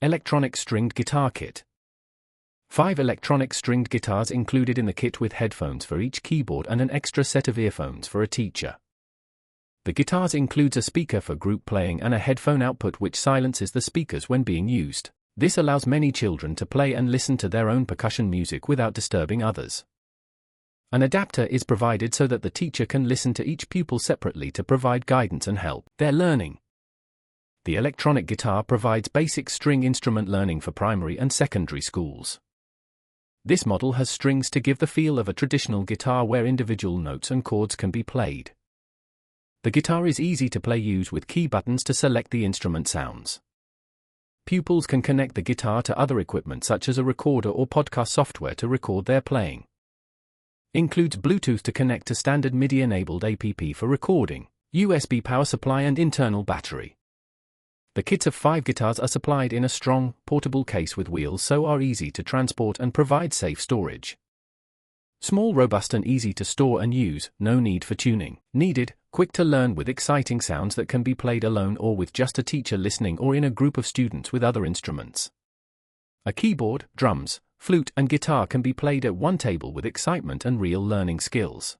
Electronic stringed guitar kit. 5 electronic stringed guitars included in the kit with headphones for each keyboard and an extra set of earphones for a teacher. The guitars includes a speaker for group playing and a headphone output which silences the speakers when being used. This allows many children to play and listen to their own percussion music without disturbing others. An adapter is provided so that the teacher can listen to each pupil separately to provide guidance and help their learning. The electronic guitar provides basic string instrument learning for primary and secondary schools. This model has strings to give the feel of a traditional guitar where individual notes and chords can be played. The guitar is easy to use with key buttons to select the instrument sounds. Pupils can connect the guitar to other equipment such as a recorder or podcast software to record their playing. Includes Bluetooth to connect to standard MIDI-enabled app for recording, USB power supply and internal battery. The kits of 5 guitars are supplied in a strong, portable case with wheels so are easy to transport and provide safe storage. Small, robust and easy to store and use, no need for tuning needed, quick to learn with exciting sounds that can be played alone or with just a teacher listening or in a group of students with other instruments. A keyboard, drums, flute and guitar can be played at one table with excitement and real learning skills.